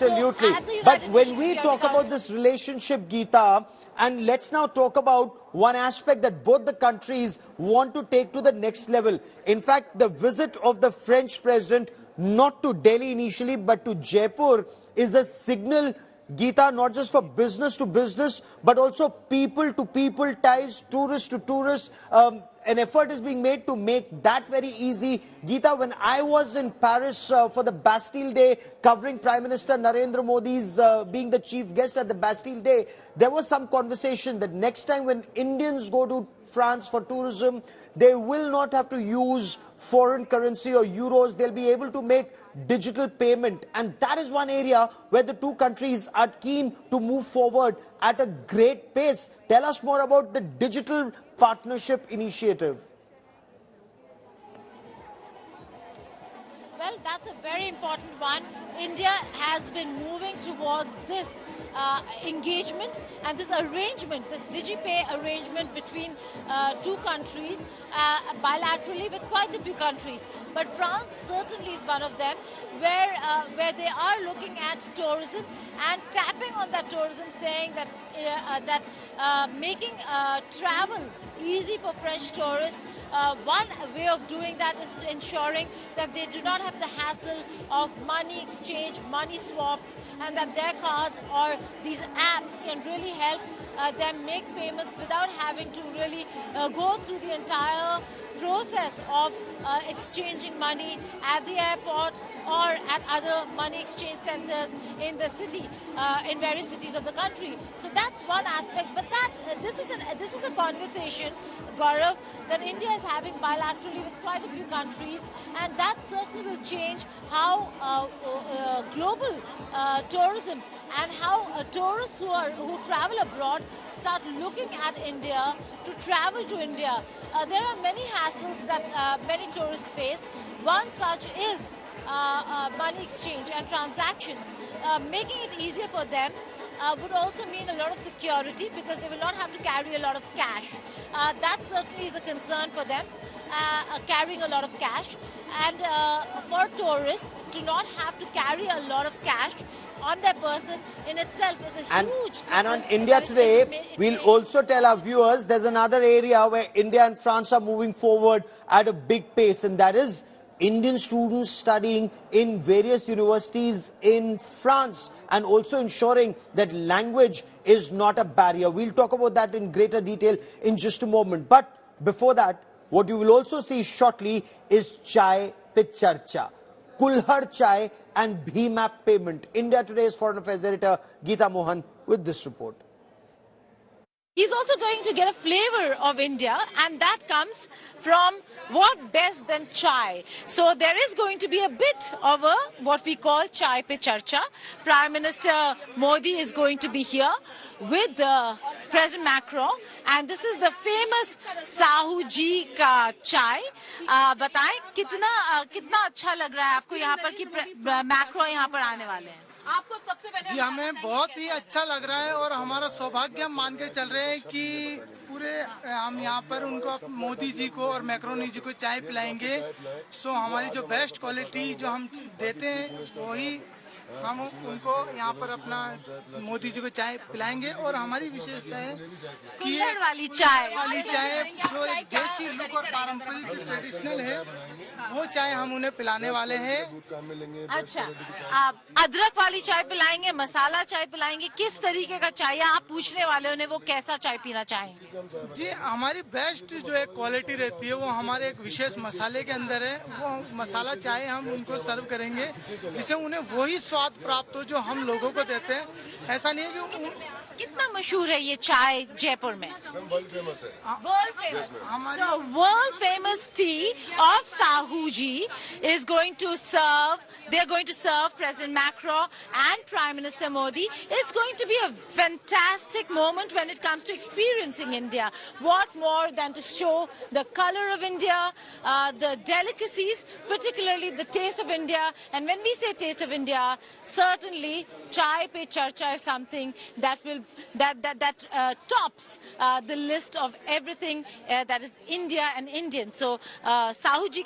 Absolutely. But when we talk about this relationship, Geeta, and let's now talk about one aspect that both the countries want to take to the next level. In fact, the visit of the French president, not to Delhi initially, but to Jaipur, is a signal, Geeta, not just for business to business, but also people to people ties, tourist to tourist. An effort is being made to make that very easy. Geeta, when I was in Paris for the Bastille Day, covering Prime Minister Narendra Modi's being the chief guest at the Bastille Day, there was some conversation that next time when Indians go to France for tourism, they will not have to use foreign currency or euros. They'll be able to make digital payment. And that is one area where the two countries are keen to move forward at a great pace. Tell us more about the digital partnership initiative. Well, that's a very important one. India has been moving towards this engagement and this arrangement, this DigiPay arrangement between two countries bilaterally with quite a few countries. But France certainly is one of them where they are looking at tourism and tapping on that tourism, saying that making travel easy for French tourists. One way of doing that is ensuring that they do not have the hassle of money exchange, money swaps, and that their cards or these apps can really help them make payments without having to really go through the entire process of exchanging money at the airport or at other money exchange centers in the city, in various cities of the country. So that's one aspect. But this is a conversation, Gaurav, that India is having bilaterally with quite a few countries, and that certainly will change how global tourism and how tourists who travel abroad start looking at India to travel to India. There are many hassles that many tourists face. One such is money exchange and transactions. Making it easier for them would also mean a lot of security because they will not have to carry a lot of cash. That certainly is a concern for them, carrying a lot of cash. And for tourists to not have to carry a lot of cash on their person in itself is a huge... And on India Today, we'll also tell our viewers there's another area where India and France are moving forward at a big pace, and that is Indian students studying in various universities in France and also ensuring that language is not a barrier. We'll talk about that in greater detail in just a moment. But before that, what you will also see shortly is Chai Pe Charcha, Kulhar Chai and Bhim app payment. India Today's Foreign Affairs editor Geeta Mohan with this report. He's also going to get a flavor of India, and that comes from what best than chai. So there is going to be a bit of a what we call Chai Pe Charcha. Prime Minister Modi is going to be here with President Macron, and this is the famous Sahu जी का चाय. बताएं कितना अच्छा लग रहा है आपको यहाँ पर कि मैक्रो यहाँ पर आने वाले हैं. आपको सबसे पहले जी हमें बहुत ही अच्छा लग रहा है और हमारा सौभाग्य हम मान के चल रहे हैं कि पूरे हम यहाँ पर उनको मोदी जी को और मैक्रोनी जी को चाय पिलाएंगे. सो हमारी जो बेस्ट क्वालिटी जो हम देते हैं वही हम उनको यहाँ पर अपना मोदी जी को चाय पिलाएंगे. और हमारी विशेषता है कि वाली चाय जो देसी लुक और पारंपरिक ट्रेडिशनल है वो चाय हम उन्हें पिलाने वाले हैं. अच्छा, आप अदरक वाली चाय पिलाएंगे, मसाला चाय पिलाएंगे, किस तरीके का चाय आप पूछने वाले उन्हें वो कैसा चाय पीना चाहेंगे? जी हमारी बेस्ट जो एक क्वालिटी रहती है वो हमारे एक विशेष मसाले के अंदर है. वो मसाला चाय हम उनको सर्व करेंगे जिससे उन्हें वही स्वाद प्राप्त हो जो हम लोगों को देते हैं. ऐसा नहीं है कि कितना मशहूर है ये चाय जयपुर में? वर्ल्ड फेमस है. World famous. So world famous tea of Sahu ji is going to serve. They are going to serve President Macron and Prime Minister Modi. It's going to be a fantastic moment when it comes to experiencing India. What more than to show the color of India, the delicacies, particularly the taste of India. And when we say taste of India, certainly Chai Pe Charcha is something that will tops the list of everything that is India and Indian. So Sahu ji